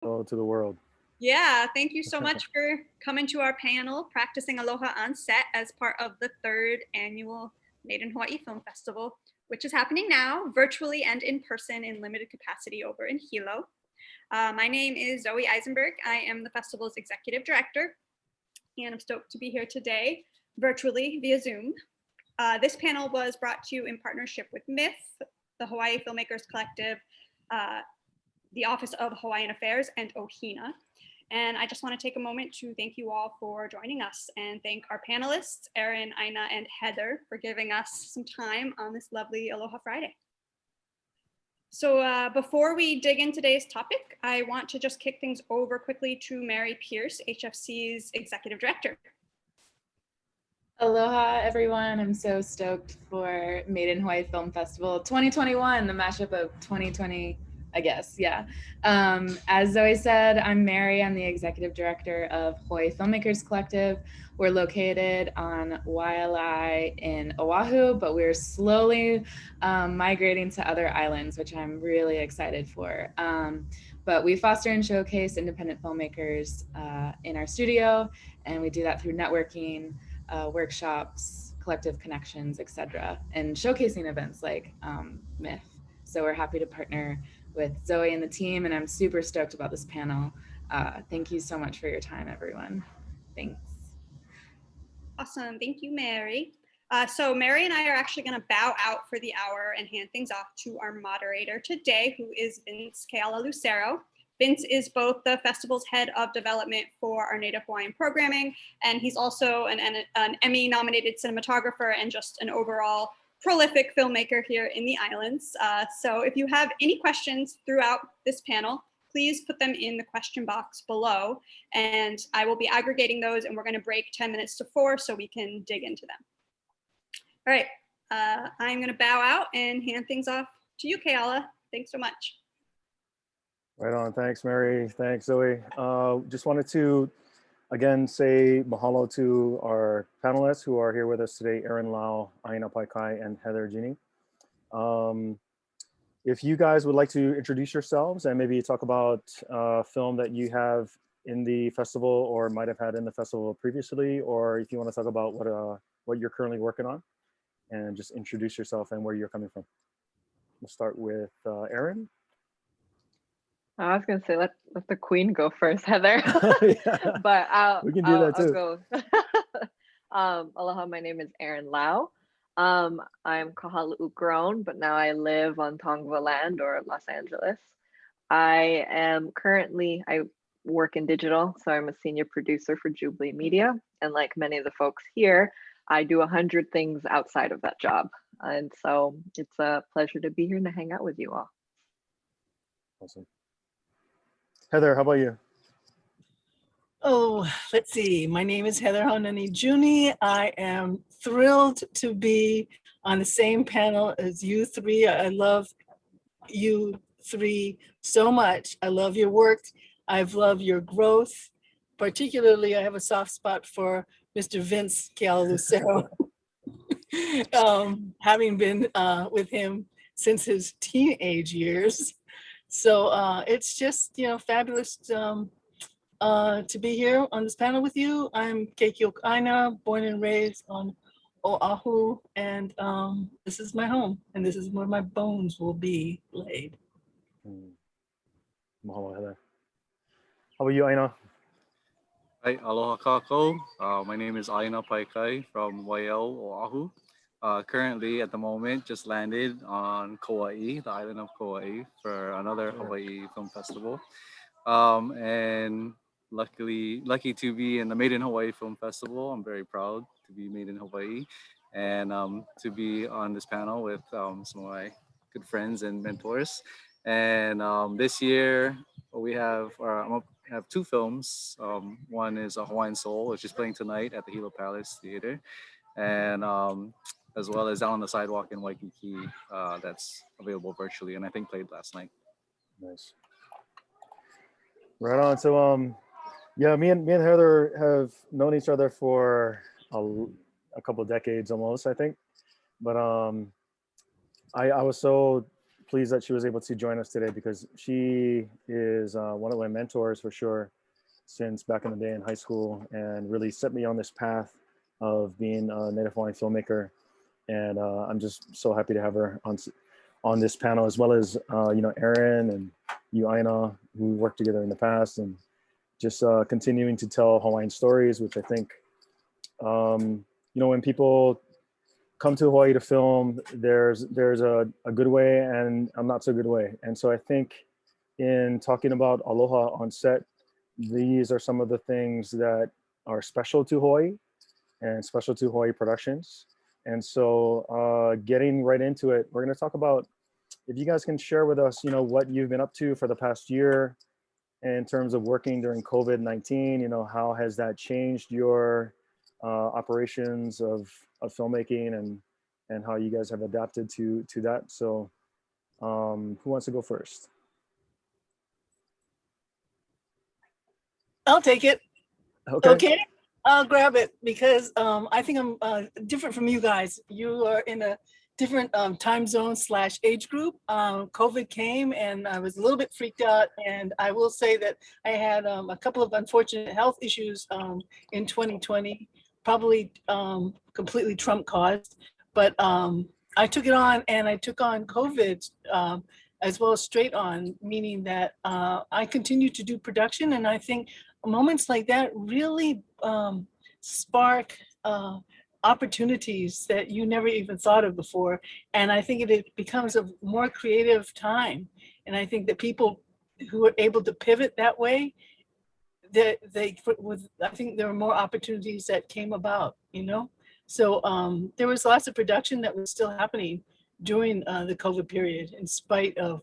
to the world. Yeah, thank you so much for coming to our panel, Practicing Aloha on Set, as part of the 3rd annual Made in Hawaii Film Festival, which is happening now, virtually and in person in limited capacity over in Hilo. My name is Zoe Eisenberg. I am the festival's executive director, and I'm stoked to be here today, virtually via Zoom. This panel was brought to you in partnership with MIF, the Hawaii Filmmakers Collective, the Office of Hawaiian Affairs, and Ohina. And I just want to take a moment to thank you all for joining us and thank our panelists, Erin, Āina, and Heather, for giving us some time on this lovely Aloha Friday. So before we dig into today's topic, I want to just kick things over quickly to Mary Pierce, HFC's Executive Director. Aloha, everyone. I'm so stoked for Made in Hawaii Film Festival 2021, the mashup of 2020, I guess, yeah. As Zoe said, I'm Mary. I'm the executive director of Hawaii Filmmakers Collective. We're located on Waialae in Oahu, but we're slowly migrating to other islands, which I'm really excited for. But we foster and showcase independent filmmakers in our studio, and we do that through networking, workshops, collective connections, etc., and showcasing events like MIF. So we're happy to partner with Zoe and the team, and I'm super stoked about this panel. Thank you so much for your time, everyone. Thanks. Awesome, thank you, Mary. So Mary and I are actually going to bow out for the hour and hand things off to our moderator today, who is Vince Keala Lucero. Vince is both the festival's head of development for our Native Hawaiian programming, and he's also an Emmy-nominated cinematographer and just an overall prolific filmmaker here in the islands. So if you have any questions throughout this panel, please put them in the question box below, and I will be aggregating those, and we're going to break 10 minutes to 4 so we can dig into them. All right, I'm going to bow out and hand things off to you, Keala. Thanks so much. Right on. Thanks, Mary. Thanks, Zoe. Just wanted to, again, say mahalo to our panelists who are here with us today, Erin Lau, Āina Paikai, and Heather Gini. If you guys would like to introduce yourselves and maybe talk about a film that you have in the festival or might have had in the festival previously, or if you want to talk about what you're currently working on, and just introduce yourself and where you're coming from. We'll start with Erin. I was gonna say let the queen go first, Heather. Yeah, but we can do that too. I'll go. Aloha, my name is Erin Lau. I'm Kahala'u grown, but now I live on Tongva land, or Los Angeles. I work in digital, so I'm a senior producer for Jubilee Media. And like many of the folks here, I do 100 things outside of that job. And so it's a pleasure to be here and to hang out with you all. Awesome. Heather, how about you? Oh, let's see. My name is Heather Haunani Juni. I am thrilled to be on the same panel as you three. I love you three so much. I love your work. I've loved your growth. Particularly, I have a soft spot for Mr. Vince Keala Lucero. Having been with him since his teenage years. So it's just, fabulous to be here on this panel with you. I'm Keiki Āina, born and raised on Oahu, and this is my home, and this is where my bones will be laid. Mahalo, Heather. How about you, Āina? Hi, aloha kākou. My name is Āina Paikai from Waiau, Oahu. Currently, at the moment, just landed on Kauai, the island of Kauai, for another Hawaii Film Festival. And lucky to be in the Made in Hawaii Film Festival. I'm very proud to be made in Hawaii and to be on this panel with some of my good friends and mentors. And this year we have 2 films. One is A Hawaiian Soul, which is playing tonight at the Hilo Palace Theater, and as well as Out on the Sidewalk in Waikiki, that's available virtually, and I think played last night. Nice. Right on. So yeah, me and Heather have known each other for a couple of decades almost, I think. But I was so pleased that she was able to join us today because she is one of my mentors for sure since back in the day in high school, and really set me on this path of being a Native Hawaiian filmmaker. And I'm just so happy to have her on this panel, as well as Erin and you, Āina, who worked together in the past, and just continuing to tell Hawaiian stories, which I think when people come to Hawaii to film, there's a good way and a not so good way. And so I think in talking about aloha on set, these are some of the things that are special to Hawaii and special to Hawaii productions. And so getting right into it, we're going to talk about, if you guys can share with us, what you've been up to for the past year in terms of working during COVID-19. How has that changed your operations of filmmaking, and how you guys have adapted to that. So who wants to go first? I'll take it. Okay. Okay. I'll grab it because I think I'm different from you guys. You are in a different time zone / age group. COVID came and I was a little bit freaked out. And I will say that I had a couple of unfortunate health issues in 2020, probably completely Trump caused. But I took it on, and I took on COVID as well as straight on, meaning that I continue to do production. And I think moments like that really spark opportunities that you never even thought of before. And I think it becomes a more creative time. And I think that people who are able to pivot that way, I think there were more opportunities that came about, So there was lots of production that was still happening during the COVID period, in spite of,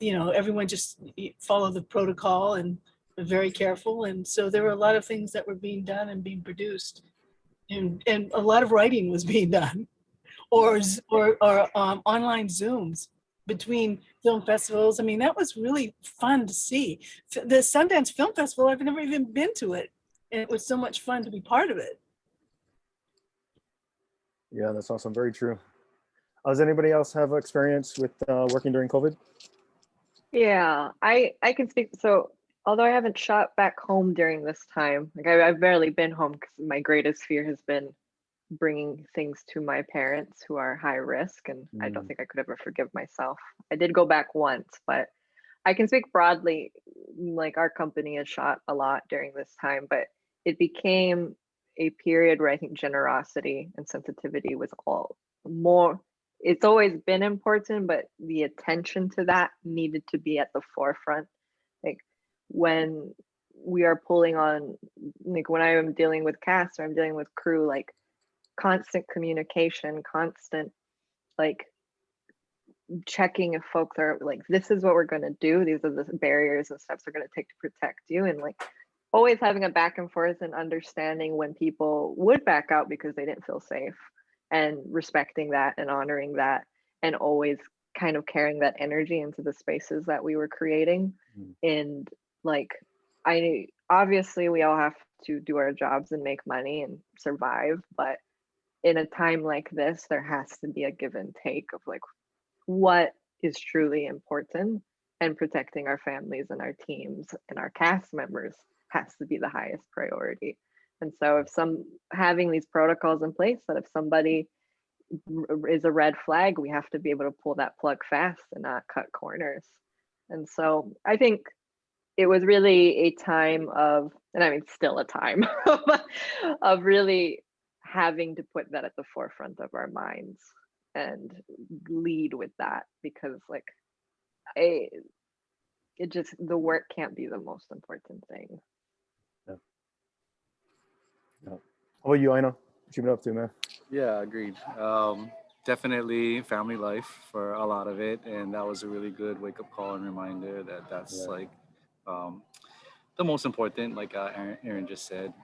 everyone just followed the protocol and were very careful. And so there were a lot of things that were being done and being produced. And a lot of writing was being done, or online Zooms between film festivals. I mean, that was really fun to see. The Sundance Film Festival, I've never even been to it, and it was so much fun to be part of it. Yeah, that's awesome. Very true. Does anybody else have experience with working during COVID? Yeah, I can speak. So although I haven't shot back home during this time, like I've barely been home because my greatest fear has been bringing things to my parents who are high risk, and I don't think I could ever forgive myself. I did go back once, but I can speak broadly. Like, our company has shot a lot during this time, but it became a period where I think generosity and sensitivity was all more. It's always been important, but the attention to that needed to be at the forefront. Like, when we are pulling on, like when I am dealing with cast or I'm dealing with crew, like constant communication, constant like checking if folks are like, this is what we're going to do, these are the barriers and steps we're going to take to protect you, and like always having a back and forth and understanding when people would back out because they didn't feel safe, and respecting that and honoring that, and always kind of carrying that energy into the spaces that we were creating. And like, obviously we all have to do our jobs and make money and survive, but in a time like this, there has to be a give and take of like what is truly important, and protecting our families and our teams and our cast members has to be the highest priority. And so if having these protocols in place, that if somebody is a red flag, we have to be able to pull that plug fast and not cut corners. And so I think it was really a time of, and I mean still a time of really having to put that at the forefront of our minds and lead with that, because like the work can't be the most important thing. Yeah. How about you, Āina? What you been up to, man? Yeah, agreed. Definitely family life for a lot of it, and that was a really good wake-up call and reminder that that's like the most important, like Erin just said.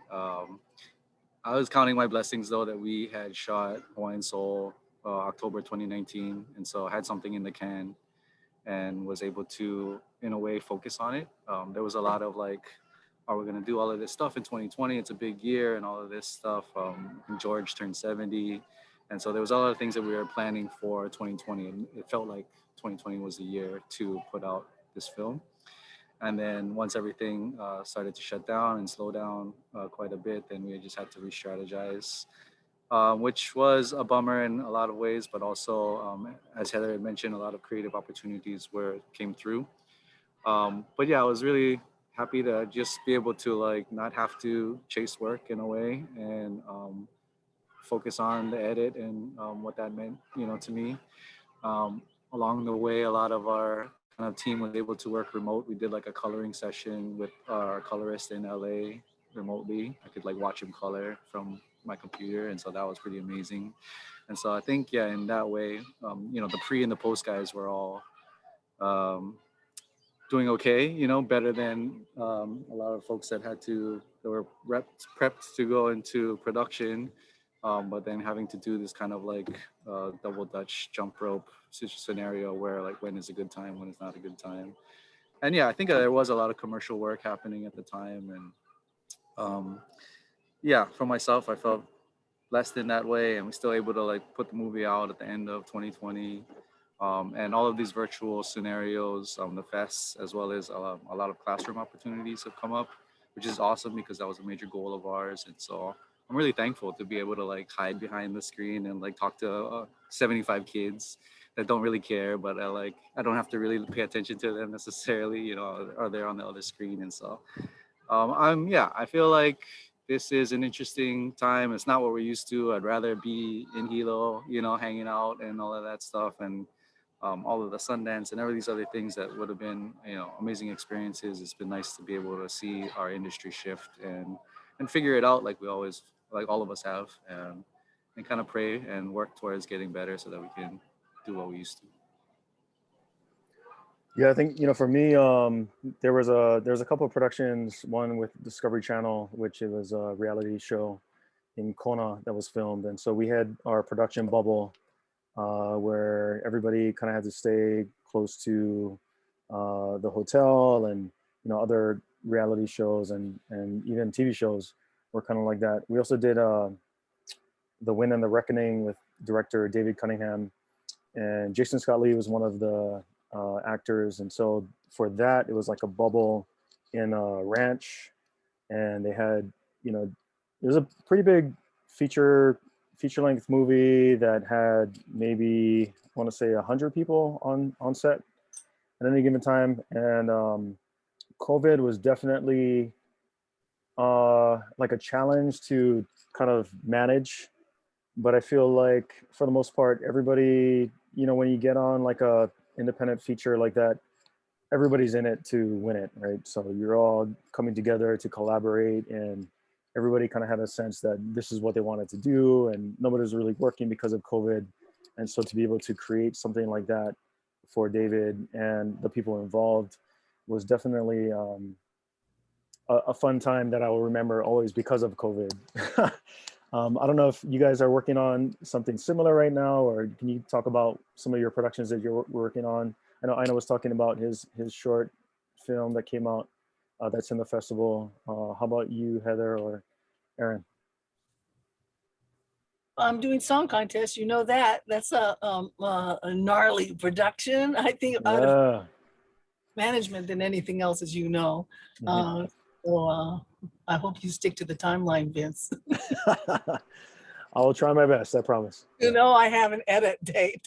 I was counting my blessings though that we had shot Hawaiian Soul October 2019, and so I had something in the can and was able to, in a way, focus on it. There was a lot of like, are we going to do all of this stuff in 2020? It's a big year and all of this stuff. George turned 70, And so there was a lot of things that we were planning for 2020, and it felt like 2020 was the year to put out this film. And then once everything started to shut down and slow down quite a bit, then we just had to re-strategize, which was a bummer in a lot of ways, but also, as Heather had mentioned, a lot of creative opportunities where it came through. But yeah, I was really happy to just be able to like not have to chase work in a way, and focus on the edit and what that meant, to me. Along the way, a lot of our kind of team was able to work remote. We did like a coloring session with our colorist in LA remotely. I could like watch him color from my computer, and so that was pretty amazing. And so I think, yeah, in that way, the pre and the post guys were all doing okay, better than a lot of folks that were prepped to go into production, but then having to do this kind of like double Dutch jump rope scenario where like when is a good time, when is not a good time. And yeah, I think there was a lot of commercial work happening at the time, and yeah, for myself, I felt blessed in that way, and we're still able to like put the movie out at the end of 2020. And all of these virtual scenarios, the fests, as well as a lot of classroom opportunities have come up, which is awesome because that was a major goal of ours. And so I'm really thankful to be able to like hide behind the screen and like talk to 75 kids that don't really care, but I don't have to really pay attention to them necessarily, are there on the other screen. And so I feel like this is an interesting time. It's not what we're used to. I'd rather be in Hilo, hanging out and all of that stuff, and all of the Sundance and all of these other things that would have been, amazing experiences. It's been nice to be able to see our industry shift and figure it out like all of us have, and kind of pray and work towards getting better so that we can do what we used to. Yeah, I think, for me, there was a couple of productions, one with Discovery Channel, which it was a reality show in Kona that was filmed. And so we had our production bubble where everybody kind of had to stay close to the hotel, and other reality shows and even TV shows were kind of like that. We also did The Wind and the Reckoning with director David Cunningham, and Jason Scott Lee was one of the actors. And so for that, it was like a bubble in a ranch, and they had, it was a pretty big feature-length movie that had maybe, I want to say 100 people on set at any given time. And COVID was definitely like a challenge to kind of manage. But I feel like for the most part, everybody, when you get on like a independent feature like that, everybody's in it to win it, right? So you're all coming together to collaborate, and everybody kind of had a sense that this is what they wanted to do, and nobody was really working because of COVID. And so to be able to create something like that for David and the people involved was definitely a fun time that I will remember always because of COVID. I don't know if you guys are working on something similar right now, or can you talk about some of your productions that you're working on? I know Āina was talking about his short film that came out that's in the festival. How about you, Heather or Erin? I'm doing song contest. You know that. That's a gnarly production. I think out of management than anything else, as you know. Mm-hmm. So I hope you stick to the timeline, Vince. I will try my best, I promise. I have an edit date.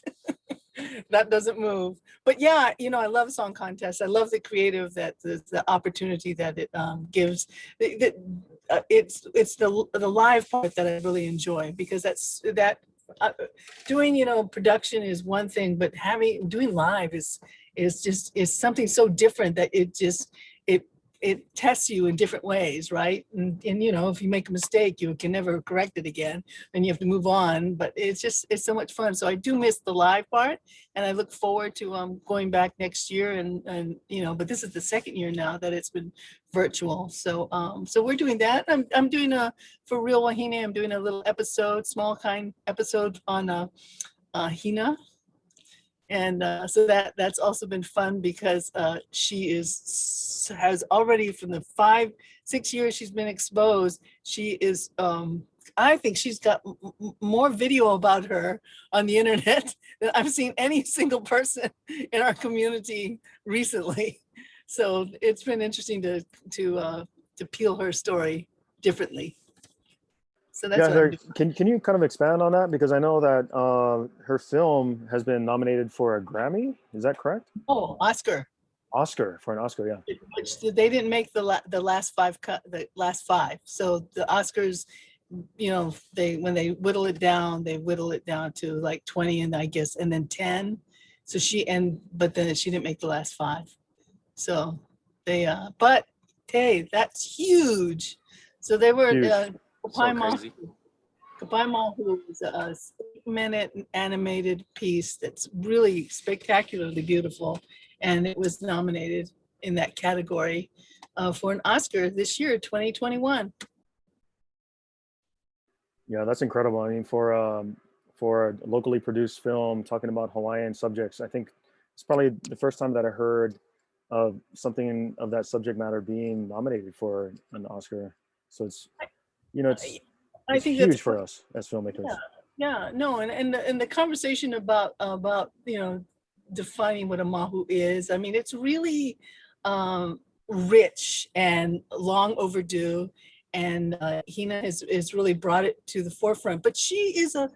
That doesn't move. But yeah, I love song contests. I love the creative, that the opportunity that it gives. It's the live part that I really enjoy, because doing production is one thing, but doing live is something so different that it tests you in different ways, right? And if you make a mistake, you can never correct it again, and you have to move on. But it's so much fun. So I do miss the live part, and I look forward to going back next year. And but this is the second year now that it's been virtual. So we're doing that. I'm doing for Real Wahine. I'm doing a little small episode on Hina. And so that's also been fun, because she has already, from the 5-6 years she's been exposed, she is I think she's got more video about her on the internet than I've seen any single person in our community recently. So it's been interesting to peel her story differently. So that's Yeah, what I'm Heather, doing. can you kind of expand on that? Because I know that her film has been nominated for a Grammy. Is that correct? Oh, Oscar. Oscar, for an Oscar, yeah. Which they didn't make the last five the last five. So the Oscars, you know, when they whittle it down, they whittle it down to like 20 and I guess and then 10. So but then she didn't make the last five. So they but hey, that's huge. So they were Huge. So crazy. Goodbye Mahu is a 8-minute animated piece that's really spectacularly beautiful, and it was nominated in that category for an Oscar this year, 2021. Yeah, that's incredible. I mean, for a locally produced film talking about Hawaiian subjects, I think it's probably the first time that I heard of something of that subject matter being nominated for an Oscar. So it's, you know, I it's think huge that's for us as filmmakers. yeah, no, and the conversation about you know, defining what a mahu is. I mean, it's really rich and long overdue, and Hina has really brought it to the forefront. But she is a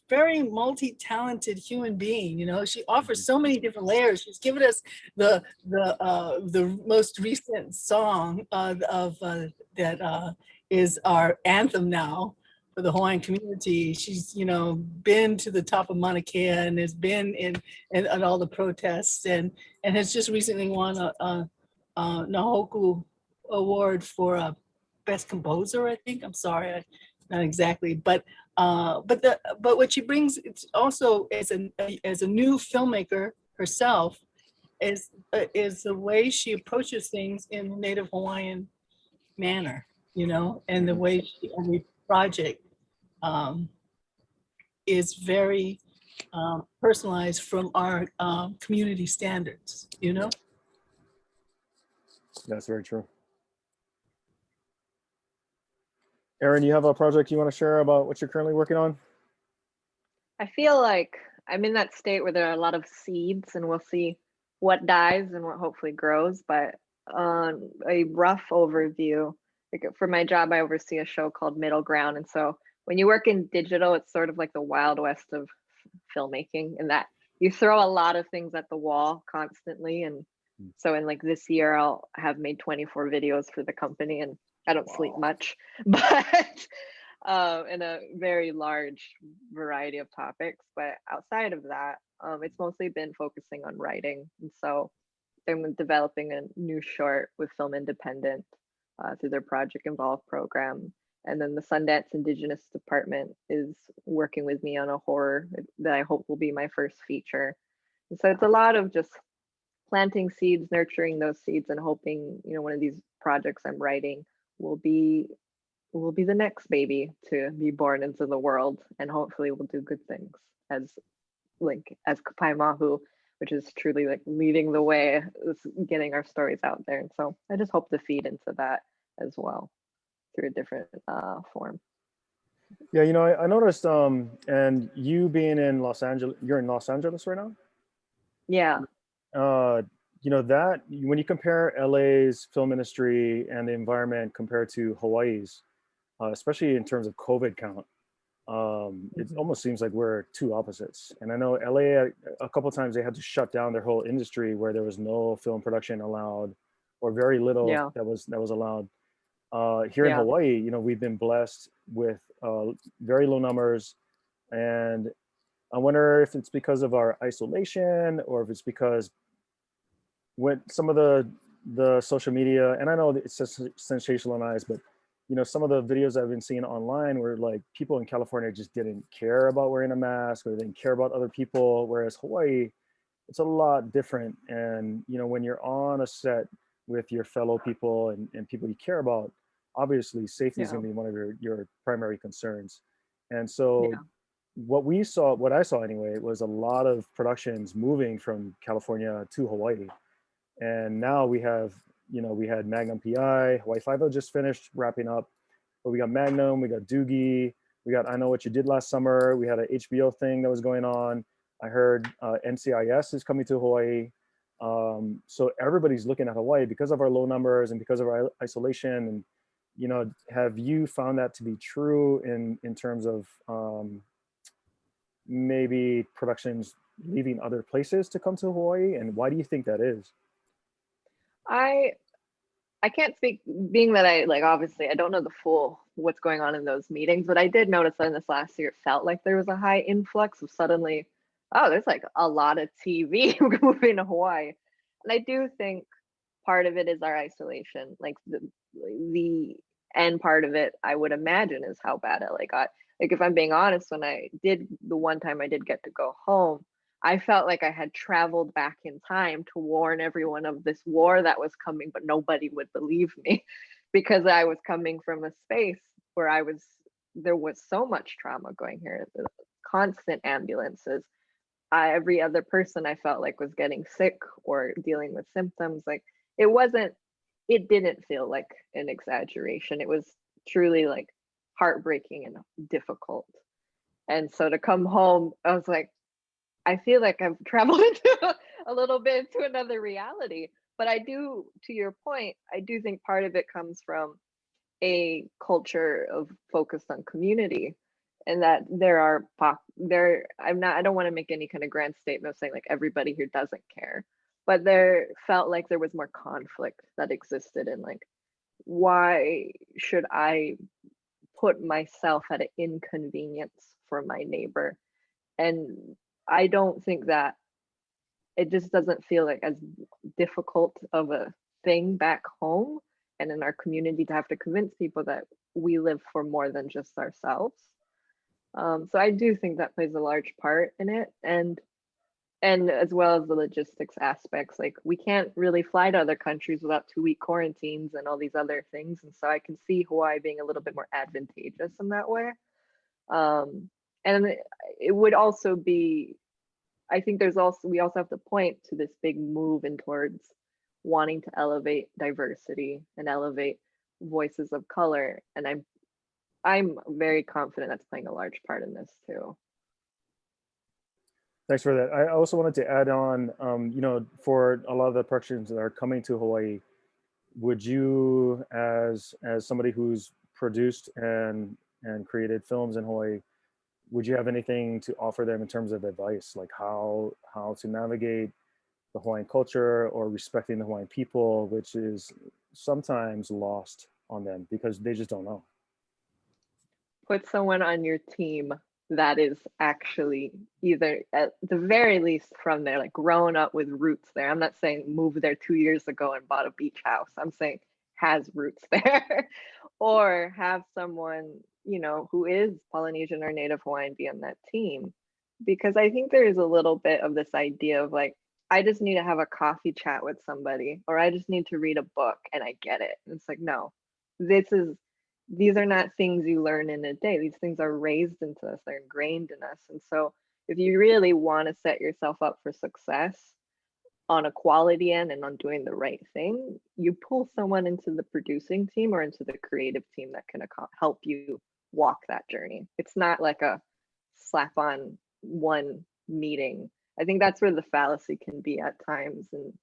very multi-talented human being. You know, she offers so many different layers. She's given us the most recent song that is our anthem now for the Hawaiian community. She's, you know, been to the top of Mauna Kea and has been in all the protests and has just recently won a Nahoku award for best composer, I think. I'm sorry, not exactly, but what she brings, it's also as a new filmmaker herself, is the way she approaches things in Native Hawaiian manner, you know, and the way every project is very personalized from our community standards, you know? That's very true. Erin, you have a project you want to share about what you're currently working on? I feel like I'm in that state where there are a lot of seeds and we'll see what dies and what hopefully grows. But on a rough overview, like for my job, I oversee a show called Middle Ground. And so when you work in digital, it's sort of like the Wild West of filmmaking in that you throw a lot of things at the wall constantly. And so in like this year, I'll have made 24 videos for the company and I don't sleep much, but in a very large variety of topics. But outside of that, it's mostly been focusing on writing. And so I'm developing a new short with Film Independent through their Project Involve program. And then the Sundance Indigenous Department is working with me on a horror that I hope will be my first feature. And so it's a lot of just planting seeds, nurturing those seeds, and hoping, you know, one of these projects I'm writing will be the next baby to be born into the world, and hopefully will do good things as Kapai Mahu, which is truly like leading the way, getting our stories out there. And so I just hope to feed into that as well through a different form. Yeah, you know, I noticed, and you being in Los Angeles, you're in Los Angeles right now? Yeah. You know, that when you compare LA's film industry and the environment compared to Hawaii's, especially in terms of COVID count, it almost seems like we're two opposites. And I know LA, a couple of times they had to shut down their whole industry where there was no film production allowed, or very little that was allowed. Here in Hawaii, you know, we've been blessed with very low numbers, and I wonder if it's because of our isolation or if it's because when some of the social media, and I know it's just sensationalized, but you know, some of the videos I've been seeing online where like people in California just didn't care about wearing a mask or they didn't care about other people, whereas Hawaii, it's a lot different. And you know, when you're on a set with your fellow people and people you care about, obviously safety is going to be one of your primary concerns. And so what I saw anyway, was a lot of productions moving from California to Hawaii. And now we have, you know, we had Magnum PI, Hawaii Five-O just finished wrapping up. but we got Magnum, we got Doogie, we got I Know What You Did Last Summer. We had an HBO thing that was going on. I heard NCIS is coming to Hawaii. So everybody's looking at Hawaii because of our low numbers and because of our isolation. And, you know, have you found that to be true in terms of maybe productions leaving other places to come to Hawaii? And why do you think that is? I can't speak, being that I like, obviously I don't know the full what's going on in those meetings, but I did notice that in this last year, it felt like there was a high influx of suddenly, oh, there's like a lot of TV moving to Hawaii. And I do think part of it is our isolation. Like the end part of it, I would imagine, is how bad LA got. Like, if I'm being honest, when I did, the one time I did get to go home, I felt like I had traveled back in time to warn everyone of this war that was coming, but nobody would believe me because I was coming from a space where there was so much trauma going here, the constant ambulances. Every other person I felt like was getting sick or dealing with symptoms. Like, it didn't feel like an exaggeration. It was truly like heartbreaking and difficult. And so to come home, I was like, I feel like I've traveled into a little bit into another reality. But I do, to your point, I do think part of it comes from a culture of focus on community, and that I don't want to make any kind of grand statement of saying like everybody here doesn't care, but there felt like there was more conflict that existed in like, why should I put myself at an inconvenience for my neighbor? And I don't think that, it just doesn't feel like as difficult of a thing back home and in our community to have to convince people that we live for more than just ourselves. So I do think that plays a large part in it, and as well as the logistics aspects. Like, we can't really fly to other countries without 2-week quarantines and all these other things, and so I can see Hawaii being a little bit more advantageous in that way. And it would also be, I think we also have to point to this big move in towards wanting to elevate diversity and elevate voices of color, and I'm very confident that's playing a large part in this too. Thanks for that. I also wanted to add on, you know, for a lot of the productions that are coming to Hawaii, would you, as somebody who's produced and created films in Hawaii, would you have anything to offer them in terms of advice, like how to navigate the Hawaiian culture or respecting the Hawaiian people, which is sometimes lost on them because they just don't know? Put someone on your team that is actually either at the very least from there, like grown up with roots there. I'm not saying moved there 2 years ago and bought a beach house. I'm saying has roots there, or have someone, you know, who is Polynesian or Native Hawaiian be on that team. Because I think there is a little bit of this idea of like, I just need to have a coffee chat with somebody, or I just need to read a book and I get it. And it's like, no, these are not things you learn in a day. These things are raised into us, they're ingrained in us. And so if you really want to set yourself up for success on a quality end and on doing the right thing, you pull someone into the producing team or into the creative team that can help you walk that journey. It's not like a slap on one meeting. I think that's where the fallacy can be at times, and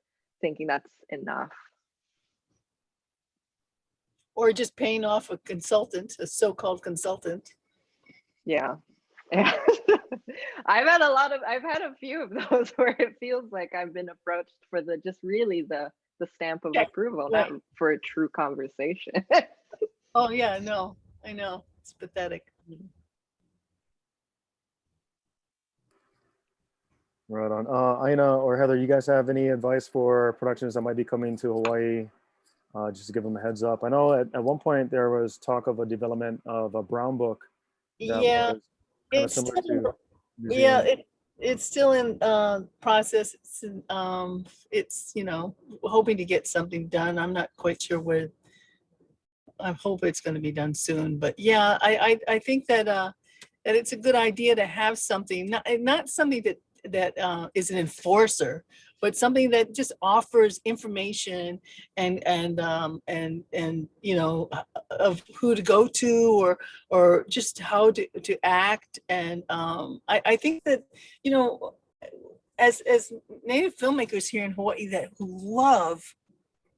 thinking that's enough. Or just paying off a consultant, a so-called consultant. Yeah. I've had a few of those where it feels like I've been approached for the stamp of approval, not for a true conversation. Oh yeah, no, I know, it's pathetic. Right on. Āina or Heather, you guys have any advice for productions that might be coming to Hawaii? Just to give them a heads up. I know at one point there was talk of a development of a brown book. Yeah, it's similar to New yeah, Zealand. it's still in process. It's you know, hoping to get something done. I'm not quite sure where. I hope it's going to be done soon. But yeah, I think that that it's a good idea to have something, not something that is an enforcer but something that just offers information and you know, of who to go to, or just how to act. And I think that, you know, as Native filmmakers here in Hawaii that who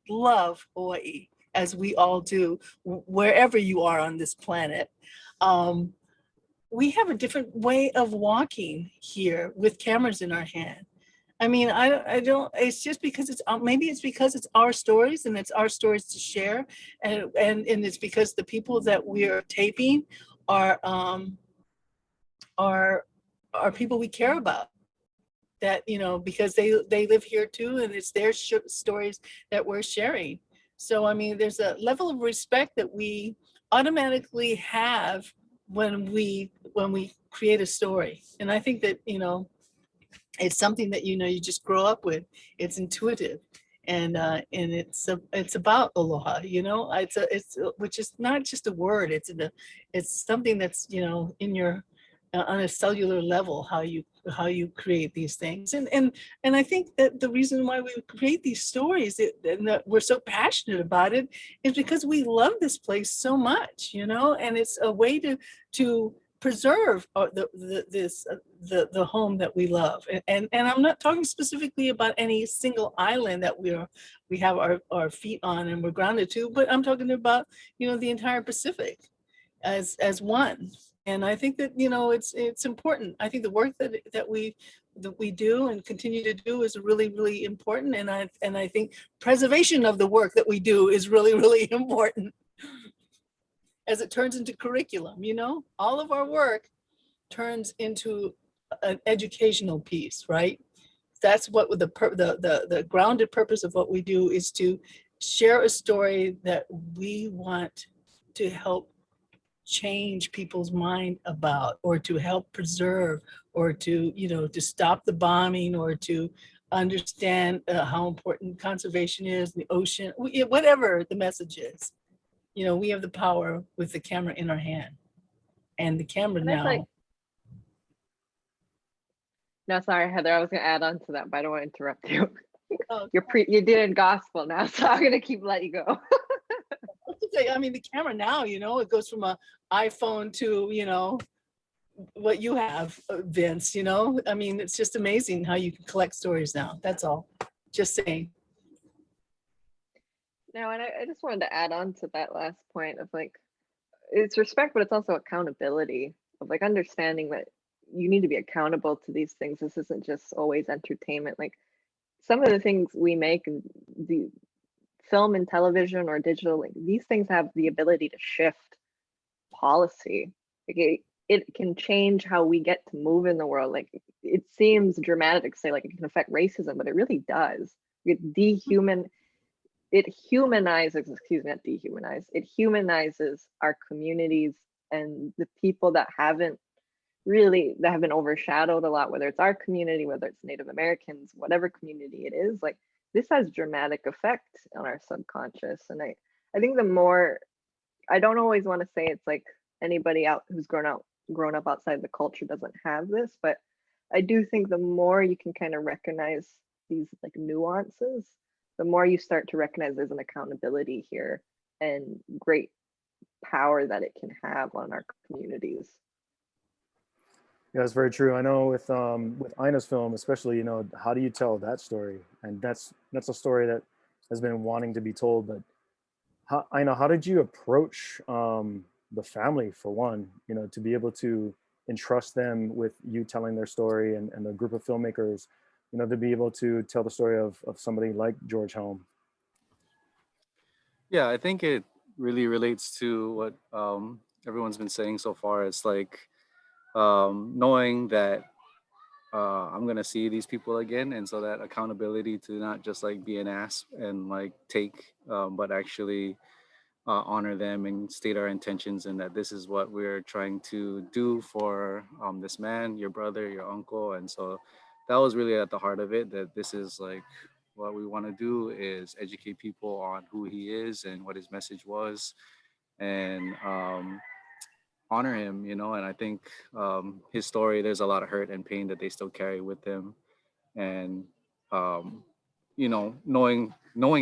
love Hawaii, as we all do, wherever you are on this planet, we have a different way of walking here with cameras in our hand. I mean, I don't, it's just because it's, maybe it's because it's our stories and it's our stories to share. And it's because the people that we are taping are, are, are people we care about, that, you know, because they live here too, and it's their stories that we're sharing. So, I mean, there's a level of respect that we automatically have when we create a story. And I think that, you know, it's something that, you know, you just grow up with. It's intuitive. And it's about aloha, you know. It's which is not just a word. It's something that's, you know, in your on a cellular level, how you create these things. And I think that the reason why we create these stories and that we're so passionate about it is because we love this place so much, you know. And it's a way to preserve the home that we love. And I'm not talking specifically about any single island that we have our feet on and we're grounded to, but I'm talking about, you know, the entire Pacific as one. And I think that, you know, it's important. I think the work that we do and continue to do is really, really important. And I think preservation of the work that we do is really, really important as it turns into curriculum. You know, all of our work turns into an educational piece, right? That's what the grounded purpose of what we do is to share a story that we want to help change people's mind about, or to help preserve, or to, you know, to stop the bombing, or to understand how important conservation is, the ocean, whatever the message is. You know, we have the power with the camera in our hand, and the camera And it's like, now. no, sorry, Heather, I was gonna add on to that, but I don't want to interrupt you. Oh, You're doing gospel now, so I'm gonna keep letting you go. I mean, the camera now, you know, it goes from a iPhone to, you know, what you have, Vince, you know. I mean, it's just amazing how you can collect stories now. That's all. Just saying. No, and I just wanted to add on to that last point of like, it's respect, but it's also accountability, of like understanding that you need to be accountable to these things. This isn't just always entertainment. Like some of the things we make, and the film and television or digital, like these things have the ability to shift policy. Like it can change how we get to move in the world. Like it seems dramatic to say like it can affect racism, but it really does. It humanizes, excuse me, not dehumanize, it humanizes our communities and the people that have been overshadowed a lot, whether it's our community, whether it's Native Americans, whatever community it is. Like this has dramatic effect on our subconscious. And I think the more, I don't always want to say it's like anybody out who's grown up outside the culture doesn't have this, but I do think the more you can kind of recognize these like nuances, the more you start to recognize there's an accountability here and great power that it can have on our communities. Yeah, that's very true. I know with Aina's film, especially, you know, how do you tell that story? And that's a story that has been wanting to be told. But Aina, how did you approach the family, for one, you know, to be able to entrust them with you telling their story, and the group of filmmakers, you know, to be able to tell the story of somebody like George Helm? Yeah, I think it really relates to what everyone's been saying so far. It's like knowing that I'm gonna see these people again, and so that accountability to not just like be an ass and like take, but actually honor them and state our intentions, and that this is what we're trying to do for this man, your brother, your uncle. And so that was really at the heart of it, that this is like what we want to do is educate people on who he is and what his message was, and honor him, you know. And I think his story, there's a lot of hurt and pain that they still carry with them, and um, knowing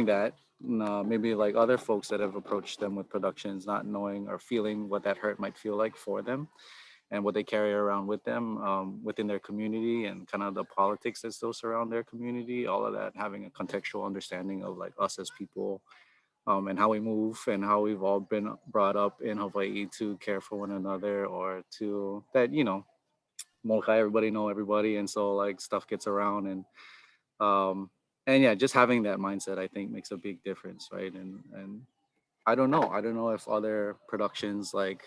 that maybe like other folks that have approached them with productions, not knowing or feeling what that hurt might feel like for them and what they carry around with them within their community and kind of the politics that still surround their community, all of that, having a contextual understanding of like us as people, and how we move and how we've all been brought up in Hawaii to care for one another, or to that, Molokai, everybody know everybody. And so like stuff gets around, um, and yeah, just having that mindset, I think, makes a big difference, right? And I don't know if other productions like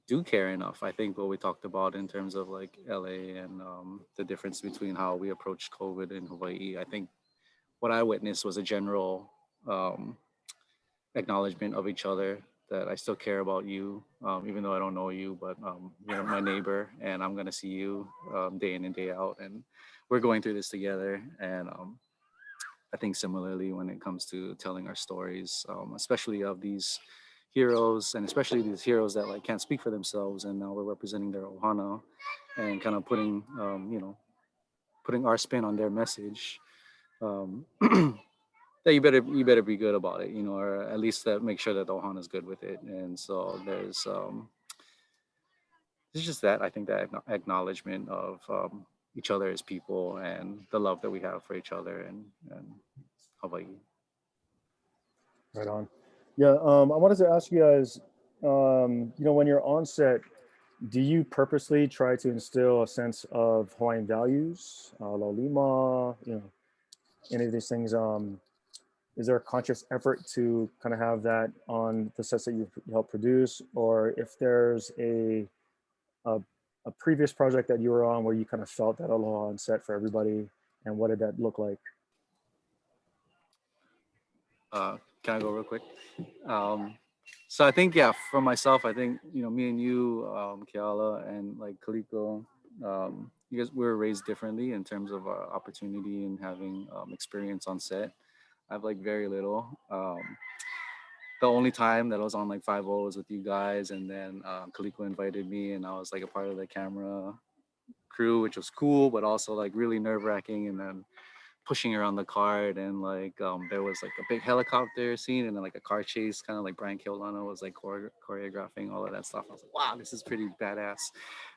do care enough. I think what we talked about in terms of like LA and the difference between how we approach COVID in Hawaii, I think what I witnessed was a general um, acknowledgement of each other, that I still care about you, even though I don't know you, but you're my neighbor and I'm going to see you day in and day out. And we're going through this together. And I think similarly, when it comes to telling our stories, especially of these heroes, and especially these heroes that like can't speak for themselves, and now we're representing their ohana and kind of putting, putting our spin on their message. Um, that you better be good about it, or at least that make sure that the ohana is good with it. And so it's just that, I think, that acknowledgement of each other as people and the love that we have for each other. And Hawaii. Right on. Yeah, I wanted to ask you guys, when you're on set, do you purposely try to instill a sense of Hawaiian values, laulima, any of these things? Is there a conscious effort to kind of have that on the sets that you help produce, or if there's a a previous project that you were on where you kind of felt that aloha on set for everybody, and what did that look like? Can I go real quick? Um, so I think, yeah, for myself, I think, me and you, Keala and like Kaliko, you guys, we were raised differently in terms of opportunity and having experience on set. I have like very little. The only time that I was on like 5 was with you guys, and then Kaliko invited me, and I was like a part of the camera crew, which was cool, but also like really nerve wracking. And then pushing around the cart, and like there was like a big helicopter scene, and then like a car chase, kind of like Brian Keolana was like choreographing all of that stuff. I was like, wow, this is pretty badass.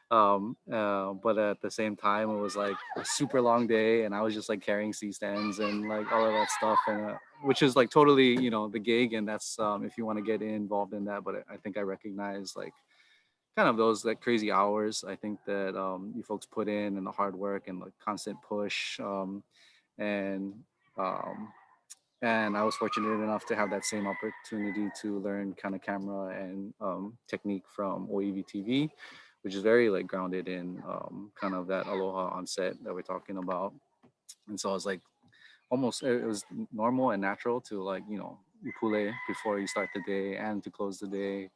But at the same time, it was like a super long day, and I was just like carrying C stands and like all of that stuff, and which is like totally, the gig, and that's if you want to get involved in that. But I think I recognize like kind of those like crazy hours, I think, that you folks put in, and the hard work and the constant push. And um, and I was fortunate enough to have that same opportunity to learn kind of camera and technique from OEV TV, which is very like grounded in kind of that aloha on set that we're talking about. And so I was like, almost, it was normal and natural to like, upule before you start the day and to close the day,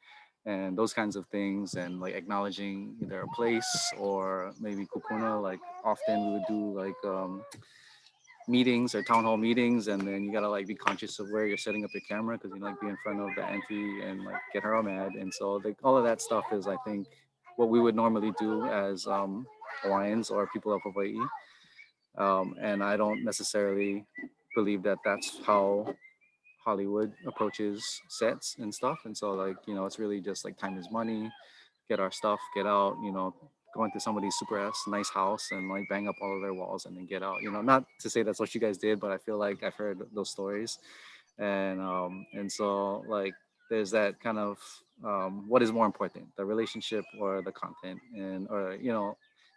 and those kinds of things, and like acknowledging either a place or maybe kupuna. Like often we would do like meetings or town hall meetings, and then you gotta like be conscious of where you're setting up your camera, because you like be in front of the auntie and like get her all mad. And so like all of that stuff is, I think, what we would normally do as Hawaiians or people of Hawaii. And I don't necessarily believe that that's how Hollywood approaches sets and stuff. And so like, it's really just like time is money, get our stuff, get out, go into somebody's super ass nice house and like bang up all of their walls and then get out. Not to say that's what you guys did, but I feel like I've heard those stories. And so like there's that kind of what is more important, the relationship or the content? And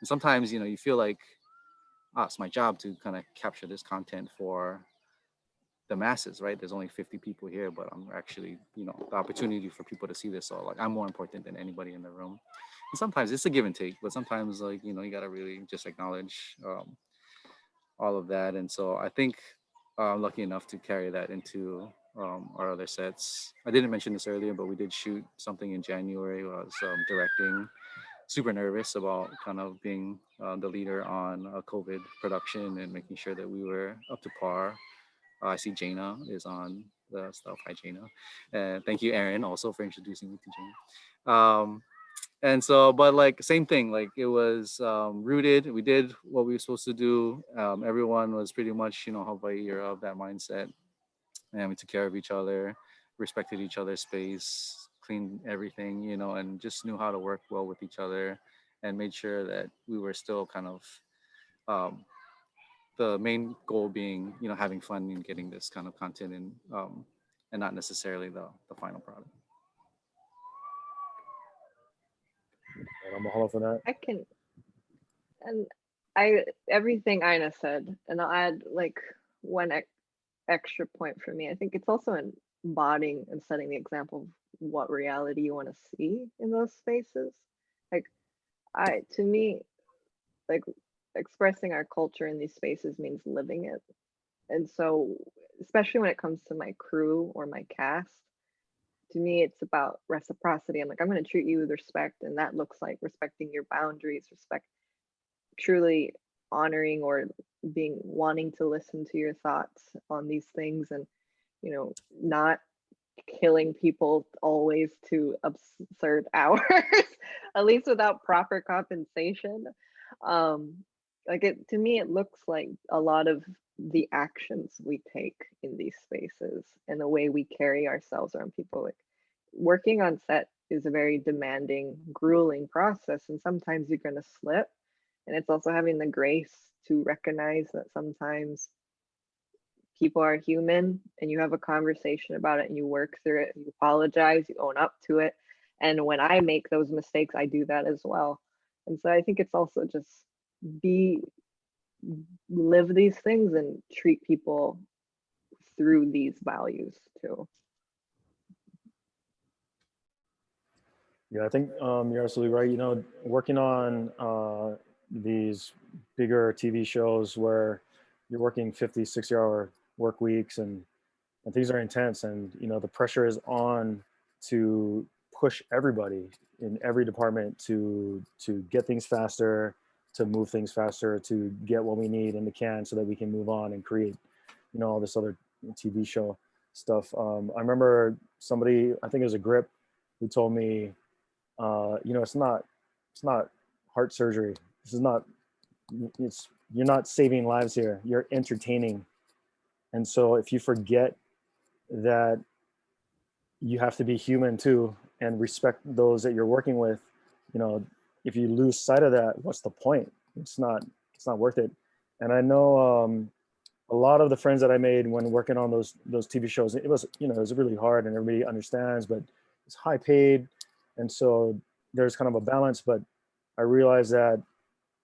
sometimes, you feel like, it's my job to kind of capture this content for the masses, right? There's only 50 people here, but I'm actually, the opportunity for people to see this. So like, I'm more important than anybody in the room. And sometimes it's a give and take, but sometimes like, you gotta really just acknowledge all of that. And so I think I'm lucky enough to carry that into our other sets. I didn't mention this earlier, but we did shoot something in January where I was directing. Super nervous about kind of being the leader on a COVID production and making sure that we were up to par. I see Jaina is on the stuff. Hi, Jaina. And thank you, Erin, also for introducing me to Jaina. And so, but like same thing, like it was rooted. We did what we were supposed to do. Everyone was pretty much, Hawaii or of that mindset, and we took care of each other, respected each other's space, cleaned everything, and just knew how to work well with each other, and made sure that we were still kind of um, the main goal being, having fun and getting this kind of content and not necessarily the final product. And mahalo for that. I can, and everything Ina said, and I'll add like one extra point for me. I think it's also embodying and setting the example of what reality you want to see in those spaces. Like to me, like expressing our culture in these spaces means living it. And so, especially when it comes to my crew or my cast, to me, it's about reciprocity. I'm like, I'm going to treat you with respect. And that looks like respecting your boundaries, truly honoring or wanting to listen to your thoughts on these things, and, not killing people always to absurd hours, at least without proper compensation. To me, it looks like a lot of the actions we take in these spaces and the way we carry ourselves around people. Like working on set is a very demanding, grueling process, and sometimes you're going to slip. And it's also having the grace to recognize that sometimes people are human, and you have a conversation about it and you work through it, you apologize, you own up to it. And when I make those mistakes, I do that as well. And so I think it's also just live these things and treat people through these values too. Yeah, I think you're absolutely right. Working on these bigger TV shows where you're working 50, 60-hour work weeks and things are intense, and the pressure is on to push everybody in every department to get things faster, to move things faster, to get what we need in the can so that we can move on and create all this other TV show stuff. I remember somebody, I think it was a grip, who told me, it's not heart surgery. This is not, you're not saving lives here, you're entertaining. And so if you forget that you have to be human too and respect those that you're working with, if you lose sight of that, what's the point? It's not worth it. And I know a lot of the friends that I made when working on those TV shows, it was really hard, and everybody understands, but it's high paid. And so there's kind of a balance. But I realized that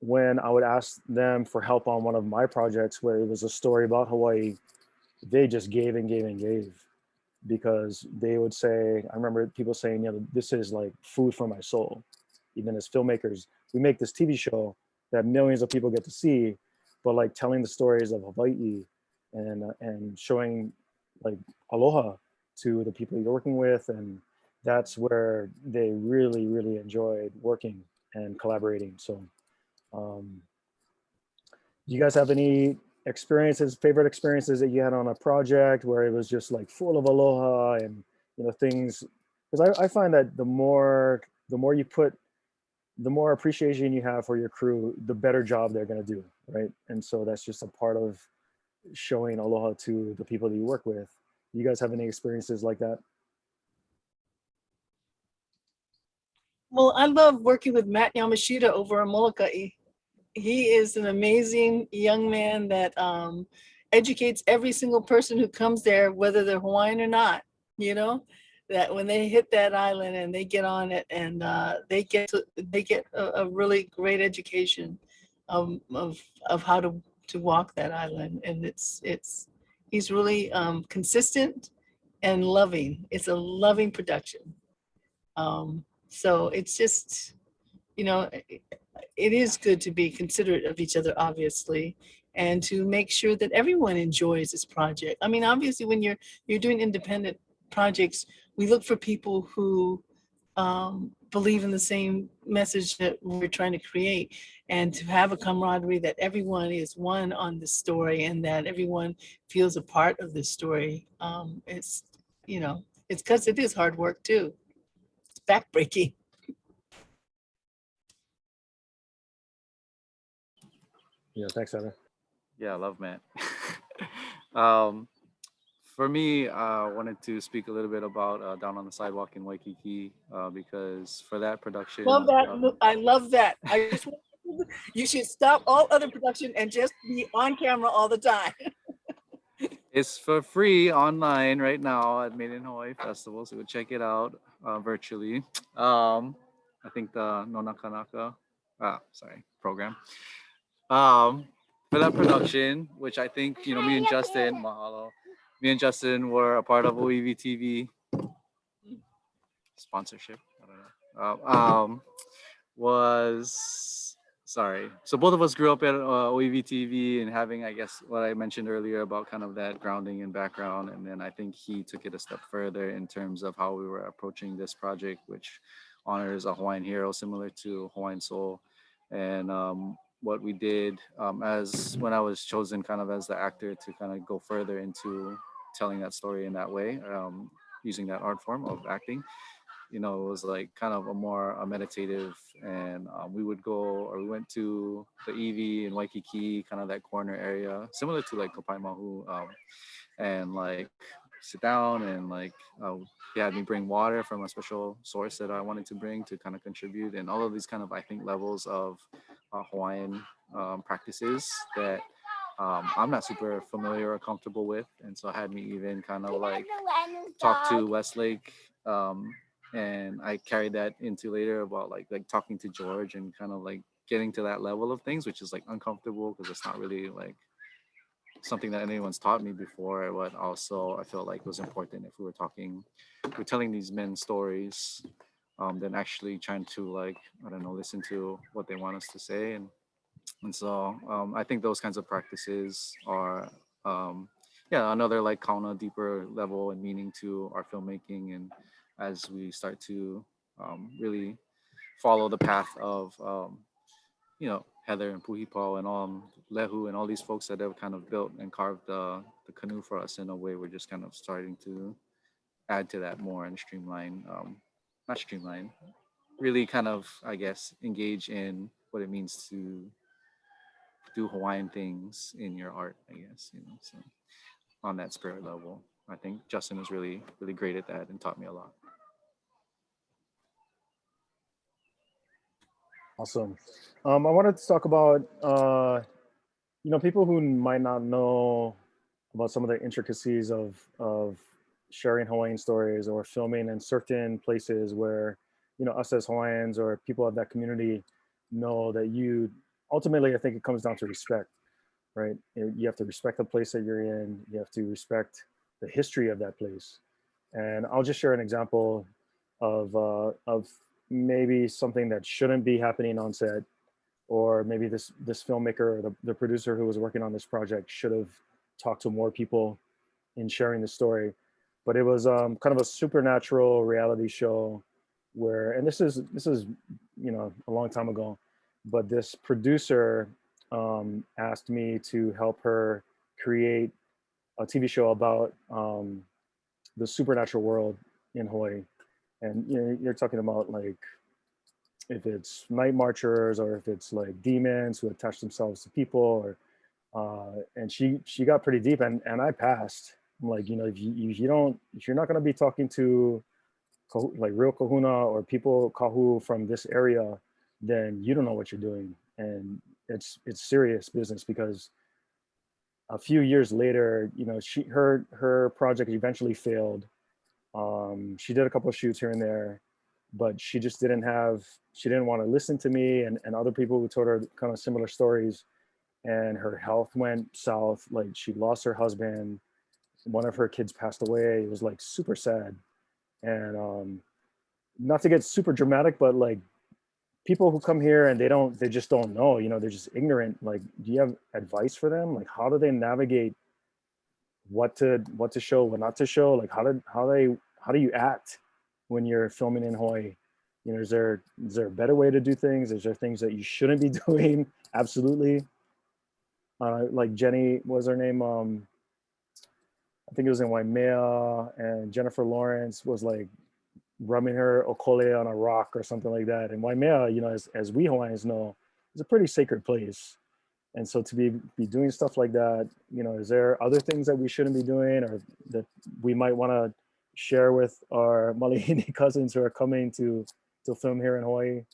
when I would ask them for help on one of my projects where it was a story about Hawaii, they just gave and gave and gave, because they would say, I remember people saying, this is like food for my soul. Even as filmmakers, we make this TV show that millions of people get to see, but like telling the stories of Hawaii and showing like aloha to the people you're working with, and that's where they really, really enjoyed working and collaborating. So do you guys have any favorite experiences that you had on a project where it was just like full of aloha and things? Because I find that the more you put, the more appreciation you have for your crew, the better job they're going to do, right? And so that's just a part of showing aloha to the people that you work with. You guys have any experiences like that? Well, I love working with Matt Yamashita over on Molokai. He is an amazing young man that educates every single person who comes there, whether they're Hawaiian or not, that when they hit that island and they get on it, and they get a really great education of how to walk that island. And he's really consistent and loving. It's a loving production. So it's just, it is good to be considerate of each other, obviously, and to make sure that everyone enjoys this project. I mean, obviously, when you're doing independent projects, we look for people who believe in the same message that we're trying to create, and to have a camaraderie that everyone is one on the story and that everyone feels a part of the story. It's because it is hard work too. It's backbreaking. Yeah, thanks, Erin. Yeah, I love Matt. um, for me, I wanted to speak a little bit about Down on the Sidewalk in Waikiki because for that Love production, that. I love that. I just you should stop all other production and just be on camera all the time. it's for free online right now at Made in Hawaii Festival, so go check it out virtually. I think the Nonakanaka, program. Um, for that production, which I think me and Justin, mahalo, me and Justin were a part of OEV TV sponsorship. I don't know. Was sorry. So both of us grew up at OEV TV and having, I guess, what I mentioned earlier about kind of that grounding and background. And then I think he took it a step further in terms of how we were approaching this project, which honors a Hawaiian hero similar to Hawaiian Soul. And what we did as when I was chosen kind of as the actor to kind of go further into telling that story in that way, using that art form of acting, it was like kind of a meditative, and we would go, or we went to the EV in Waikiki, kind of that corner area, similar to like Kopaimahu, and like sit down and like he had me bring water from a special source that I wanted to bring to kind of contribute, and all of these kind of, I think, levels of Hawaiian practices that I'm not super familiar or comfortable with, and so it had me even kind of like talk to Westlake, and I carried that into later about like talking to George and kind of like getting to that level of things, which is like uncomfortable because it's not really like something that anyone's taught me before, but also I felt like it was important if we're telling these men stories, then actually trying to like, I don't know, listen to what they want us to say. And so I think those kinds of practices are, yeah, another like kauna deeper level and meaning to our filmmaking. And as we start to really follow the path of, Heather and Puhipo and Lehu and all these folks that have kind of built and carved the canoe for us in a way, we're just kind of starting to add to that more and streamline, not streamline, really kind of, I guess, engage in what it means to do Hawaiian things in your art, I guess, so on that spirit level. I think Justin was really, really great at that and taught me a lot. Awesome. I wanted to talk about, people who might not know about some of the intricacies of sharing Hawaiian stories or filming in certain places where, us as Hawaiians or people of that community know that ultimately, I think it comes down to respect, right? You have to respect the place that you're in. You have to respect the history of that place. And I'll just share an example of maybe something that shouldn't be happening on set, or maybe this filmmaker or the producer who was working on this project should have talked to more people in sharing the story. But it was kind of a supernatural reality show where, and this is a long time ago, but this producer asked me to help her create a TV show about the supernatural world in Hawaii. And you're talking about like if it's night marchers or if it's like demons who attach themselves to people, or and she got pretty deep, and I passed. I'm like, if you're not going to be talking to like real kahuna or people kahu from this area, then you don't know what you're doing. And it's serious business, because a few years later, her project eventually failed. She did a couple of shoots here and there, but she didn't want to listen to me and other people who told her kind of similar stories. And her health went south. Like, she lost her husband. One of her kids passed away. It was like super sad. And not to get super dramatic, but like, people who come here and they just don't know, they're just ignorant. Like, do you have advice for them? Like, how do they navigate what to show, what not to show? Like, how do you act when you're filming in Hawaii? Is there a better way to do things? Is there things that you shouldn't be doing? Absolutely. Like Jenny, what was her name? I think it was in Waimea, and Jennifer Lawrence was like rubbing her okole on a rock or something like that. And Waimea, as we Hawaiians know, is a pretty sacred place. And so to be doing stuff like that, you know, is there other things that we shouldn't be doing or that we might want to share with our Malihini cousins who are coming to film here in Hawaii?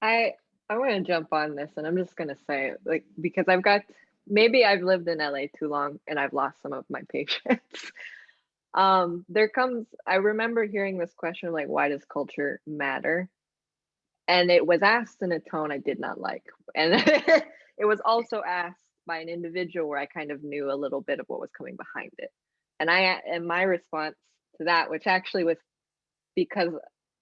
I want to jump on this, and I'm just gonna say, like, because maybe I've lived in LA too long and I've lost some of my patience. I remember hearing this question, like, why does culture matter? And it was asked in a tone I did not like. And it was also asked by an individual where I kind of knew a little bit of what was coming behind it. And my response to that, which actually was because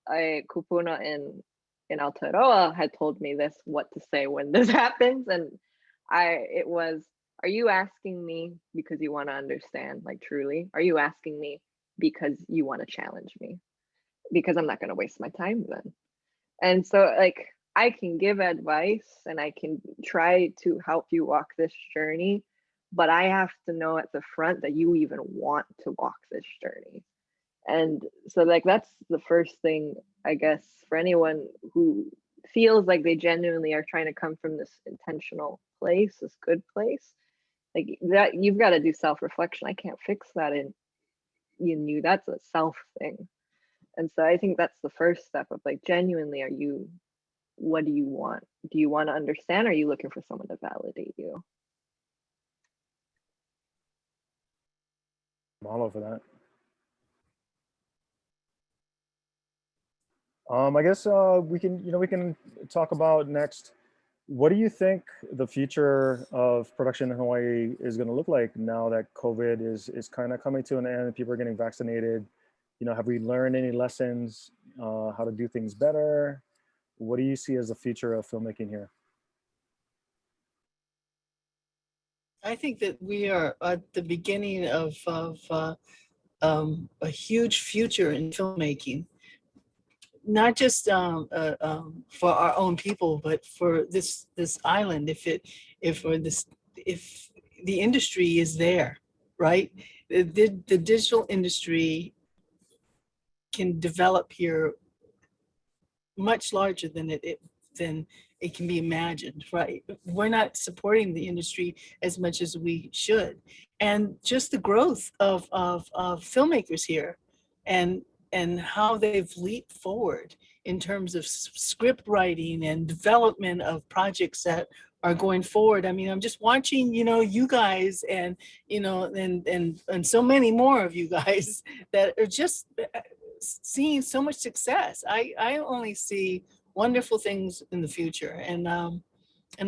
Kupuna in Aotearoa had told me this, what to say when this happens. And it was, are you asking me because you want to understand, like, truly? Are you asking me because you want to challenge me? Because I'm not going to waste my time then. And so, like, I can give advice and I can try to help you walk this journey, but I have to know at the front that you even want to walk this journey. And so, like, that's the first thing, I guess, for anyone who feels like they genuinely are trying to come from this intentional place, this good place, like that, you've got to do self-reflection. I can't fix that in you. That's a self thing. And so I think that's the first step of, like, genuinely, what do you want? Do you want to understand? Or are you looking for someone to validate you? I'm all over that. I guess we can talk about next. What do you think the future of production in Hawaii is going to look like now that COVID is kind of coming to an end and people are getting vaccinated? You know, have we learned any lessons, how to do things better? What do you see as the future of filmmaking here? I think that we are at the beginning of a huge future in filmmaking, not just for our own people, but for this island. If the industry is there, right? The digital industry can develop here much larger than it can be imagined, right? We're not supporting the industry as much as we should. And just the growth of filmmakers here and how they've leaped forward in terms of script writing and development of projects that are going forward. I mean, I'm just watching, you guys and, and so many more of you guys that are just seeing so much success. I only see wonderful things in the future, and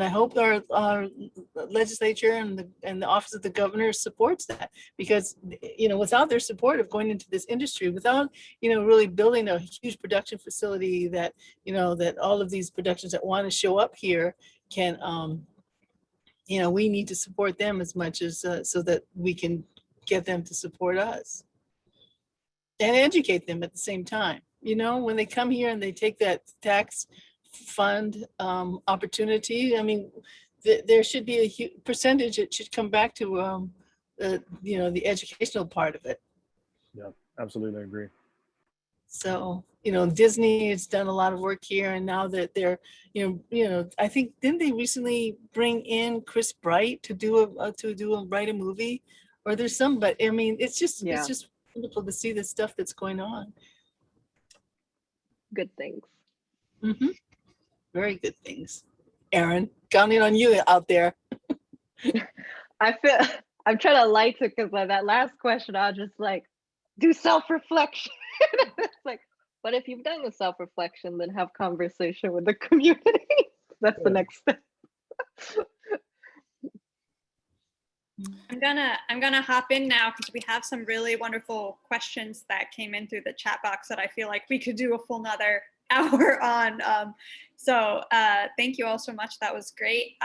I hope our legislature and the office of the governor supports that, because without their support of going into this industry, without really building a huge production facility that that all of these productions that want to show up here can we need to support them as much as so that we can get them to support us and educate them at the same time. When they come here and they take that tax fund opportunity, I mean, there should be a huge percentage that should come back to the educational part of it. Yeah, absolutely agree. So Disney has done a lot of work here, and now that they're I think, didn't they recently bring in Chris Bright to write a movie, or there's some, but I mean, it's just wonderful to see the stuff that's going on. Good things. Mm-hmm. Very good things. Erin, counting on you out there. I'm trying to light it, because by that last question, I was just like, do self-reflection. It's like, but if you've done the self-reflection, then have conversation with the community. That's the next step. I'm gonna hop in now, because we have some really wonderful questions that came in through the chat box that I feel like we could do a full nother hour on. So thank you all so much. That was great.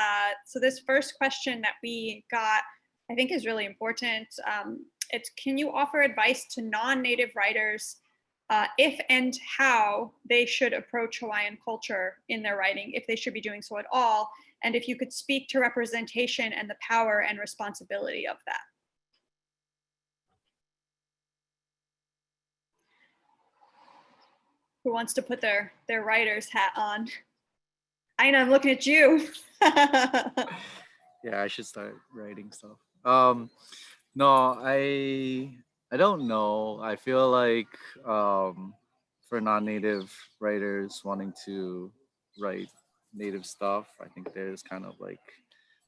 So this first question that we got, I think, is really important. It's, can you offer advice to non-native writers if and how they should approach Hawaiian culture in their writing, if they should be doing so at all, and if you could speak to representation and the power and responsibility of that? Who wants to put their writer's hat on? Āina, I'm looking at you. Yeah, I should start writing stuff. No, I don't know. I feel like for non-native writers wanting to write native stuff, I think there's kind of like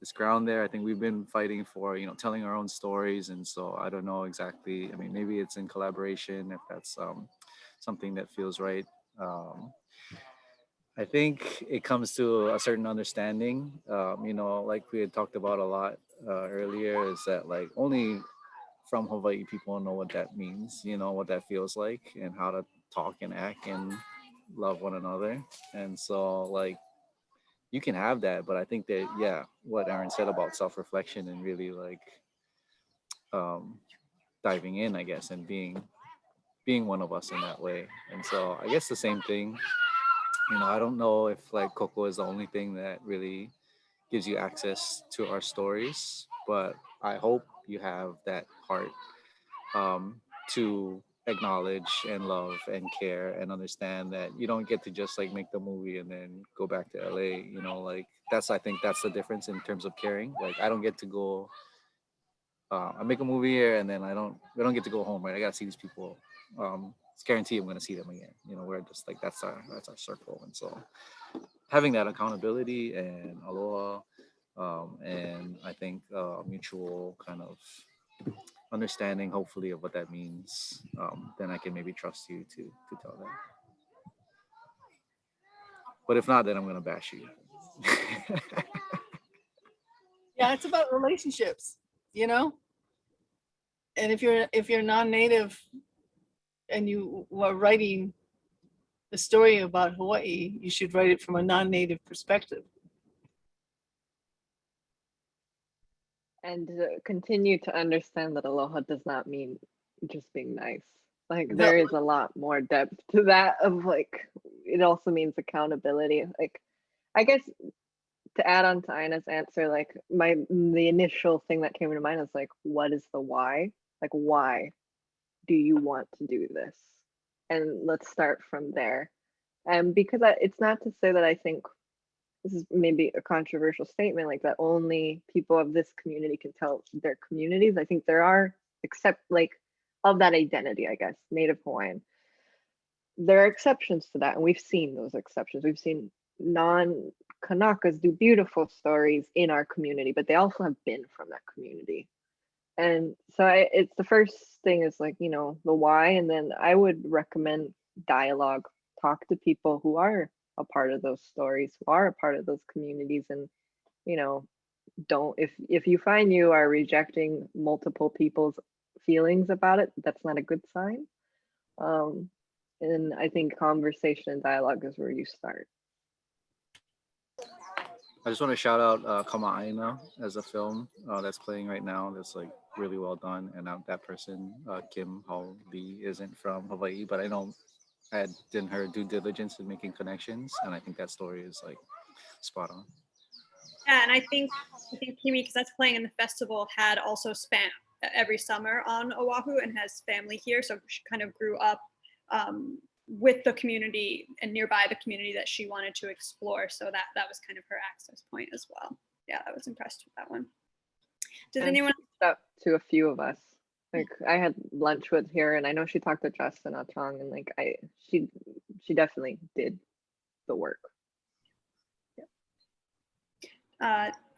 this ground there. I think we've been fighting for, telling our own stories, and so I don't know exactly. I mean, maybe it's in collaboration if that's something that feels right. Um, I think it comes to a certain understanding. Like we had talked about a lot earlier, is that like only from Hawaii people know what that means, what that feels like, and how to talk and act and love one another. And so, like, you can have that, but I think that, yeah, what Erin said about self reflection and really like um, diving in, I guess, and being one of us in that way. And so, I guess the same thing. I don't know if like Coco is the only thing that really gives you access to our stories, but I hope you have that heart to acknowledge and love and care and understand that you don't get to just like make the movie and then go back to LA. Like I think that's the difference in terms of caring. Like I don't get to go. I make a movie here and then we don't get to go home, right? I gotta see these people. It's guaranteed I'm gonna see them again. We're just like that's our circle, and so having that accountability and aloha, and I think mutual kind of understanding, hopefully, of what that means, then I can maybe trust you to tell that. But if not, then I'm gonna bash you. Yeah, it's about relationships, and if you're non-native and you are writing the story about Hawaii, you should write it from a non-native perspective. And continue to understand that aloha does not mean just being nice. Like No. there is a lot more depth to that of like, it also means accountability. Like, I guess to add on to Aina's answer, like the initial thing that came to mind is like, what is the why? Like, why do you want to do this? And let's start from there. And because it's not to say that I think this is maybe a controversial statement, like that only people of this community can tell their communities. I think there are, except like of that identity, I guess, Native Hawaiian. There are exceptions to that, and we've seen those exceptions. We've seen non-Kanakas do beautiful stories in our community, but they also have been from that community. And so it's the first thing is like, the why, and then I would recommend dialogue. Talk to people who are a part of those stories, who are a part of those communities, and don't, if you find you are rejecting multiple people's feelings about it, that's not a good sign. And I think conversation and dialogue is where you start. I just want to shout out Āina as a film that's playing right now. That's like really well done, and that person, Kim Hao Lee, isn't from Hawaii, but I know I had done her due diligence in making connections, and I think that story is like spot on. Yeah, and I think Kimi, because that's playing in the festival, had also spent every summer on Oahu and has family here, so she kind of grew up with the community and nearby the community that she wanted to explore. So that was kind of her access point as well. Yeah, I was impressed with that one. Does anyone up to a few of us? Like I had lunch with her, and I know she talked to Justin Atong, and like she definitely did the work. Yeah.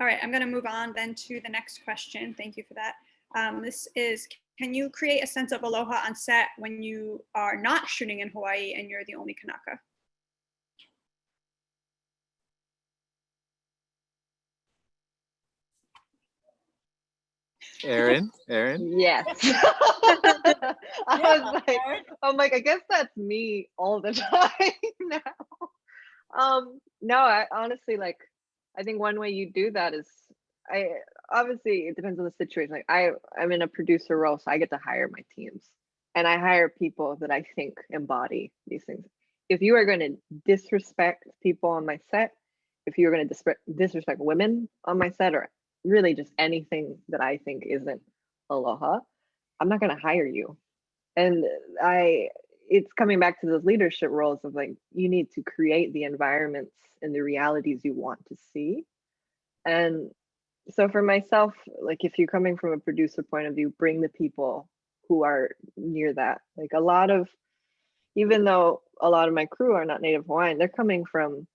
All right, I'm going to move on then to the next question. Thank you for that. This is, can you create a sense of aloha on set when you are not shooting in Hawaii and you're the only Kanaka? Erin? Yes. I'm like, I guess that's me all the time now. No, I honestly, like, I think one way you do that is, obviously it depends on the situation. Like I'm in a producer role, so I get to hire my teams, and I hire people that I think embody these things. If you are going to disrespect people on my set, if you're going to disrespect women on my set, or really just anything that I think isn't aloha, I'm not going to hire you. And it's coming back to those leadership roles of like, you need to create the environments and the realities you want to see. And so for myself, like if you're coming from a producer point of view, bring the people who are near that. Like a lot of, even though a lot of my crew are not Native Hawaiian, they're coming from,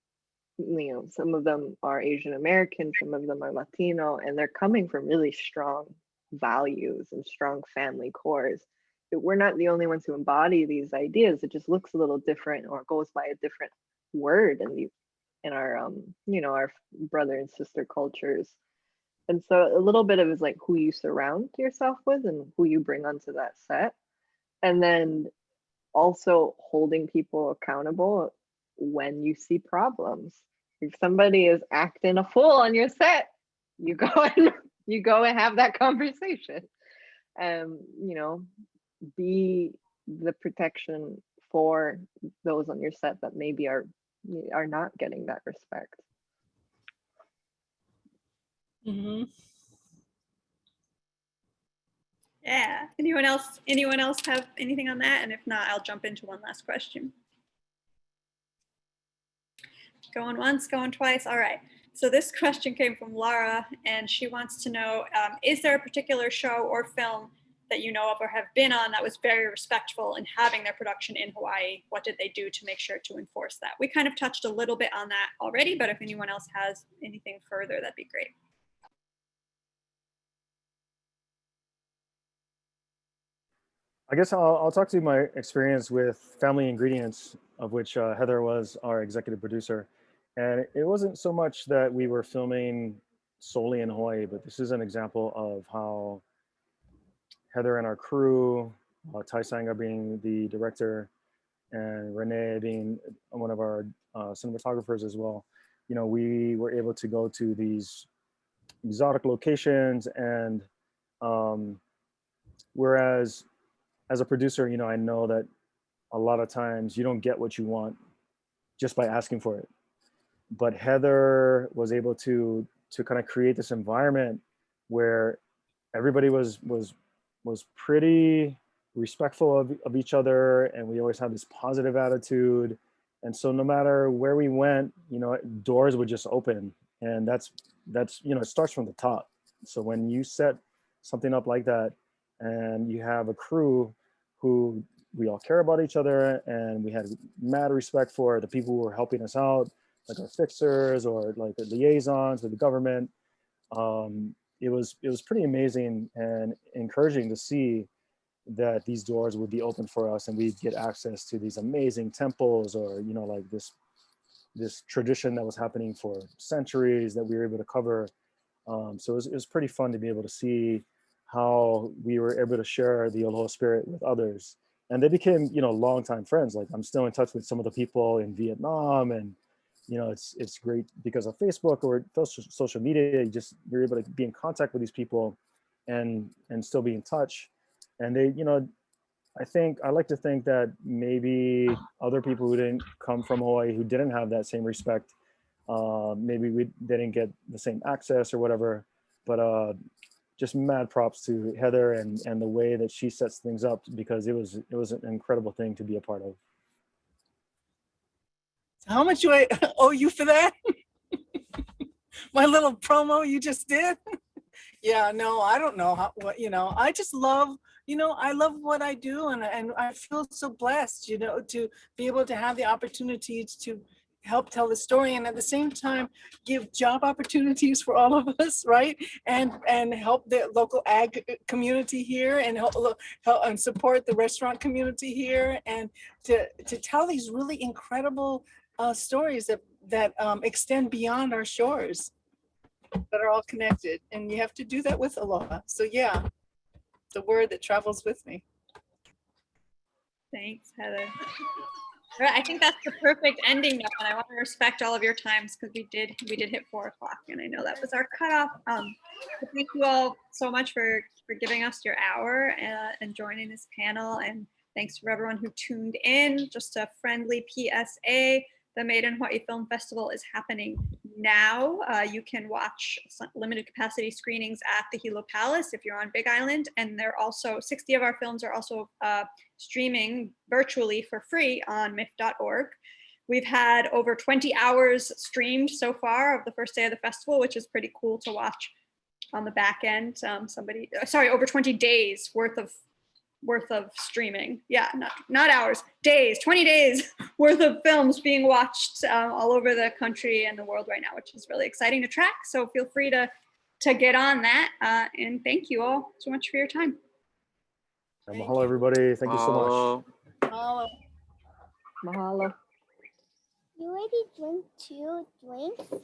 you know, some of them are Asian American, some of them are Latino, and they're coming from really strong values and strong family cores. We're not the only ones who embody these ideas. It just looks a little different or goes by a different word in our you know, our brother and sister cultures. And so a little bit of is like who you surround yourself with and who you bring onto that set. And then also holding people accountable when you see problems. If somebody is acting a fool on your set, you go and have that conversation. You know, be the protection for those on your set that maybe are not getting that respect. Mm-hmm. Yeah. Anyone else have anything on that? And if not, I'll jump into one last question. Going once, going twice. All right. So this question came from Lara, and she wants to know, is there a particular show or film that you know of or have been on that was very respectful in having their production in Hawaii? What did they do to make sure to enforce that? We kind of touched a little bit on that already, but if anyone else has anything further, that'd be great. I guess I'll talk to you my experience with Family Ingredients, of which Heather was our executive producer. And it wasn't so much that we were filming solely in Hawaii, but this is an example of how Heather and our crew, Tai Sanga being the director, and Renee being one of our cinematographers as well, you know, we were able to go to these exotic locations. And whereas as a producer, you know, I know that a lot of times you don't get what you want just by asking for it. But Heather was able to kind of create this environment where everybody was pretty respectful of each other, and we always had this positive attitude. And so no matter where we went, you know, doors would just open. And that's you know, it starts from the top. So when you set something up like that and you have a crew who we all care about each other, and we had mad respect for the people who were helping us out, like our fixers or like the liaisons with the government. It was pretty amazing and encouraging to see that these doors would be open for us and we'd get access to these amazing temples, or, you know, like this tradition that was happening for centuries that we were able to cover. So it was pretty fun to be able to see how we were able to share the Aloha spirit with others. And they became, you know, longtime friends. Like I'm still in touch with some of the people in Vietnam, and, you know, it's great because of Facebook or social media. You're able to be in contact with these people and still be in touch. And they, you know, I like to think that maybe other people who didn't come from Hawaii, who didn't have that same respect, maybe they didn't get the same access or whatever, but just mad props to Heather and the way that she sets things up, because it was an incredible thing to be a part of. How much do I owe you for that? My little promo you just did? Yeah, no, I don't know what, you know, I just love, you know, I love what I do, and I feel so blessed, you know, to be able to have the opportunities to help tell the story, and at the same time give job opportunities for all of us, right? And help the local ag community here, and help and support the restaurant community here, and to tell these really incredible stories that extend beyond our shores, that are all connected. And you have to do that with Aloha. So yeah, the word that travels with me. Thanks, Heather. All right, I think that's the perfect ending note, and I want to respect all of your times because we did hit 4 o'clock, and I know that was our cutoff. Thank you all so much for giving us your hour and joining this panel, and thanks for everyone who tuned in. Just a friendly PSA. The Made in Hawaii Film Festival is happening now. You can watch limited capacity screenings at the Hilo Palace if you're on Big Island. And they're also, 60 of our films are also streaming virtually for free on MIF.org. We've had over 20 hours streamed so far of the first day of the festival, which is pretty cool to watch on the back end. Over 20 days worth of streaming. Yeah, not hours, days, 20 days worth of films being watched all over the country and the world right now, which is really exciting to track. So feel free to get on that. And thank you all so much for your time. Mahalo, everybody. Thank you so much. Mahalo. Mahalo. You already drink 2 drinks?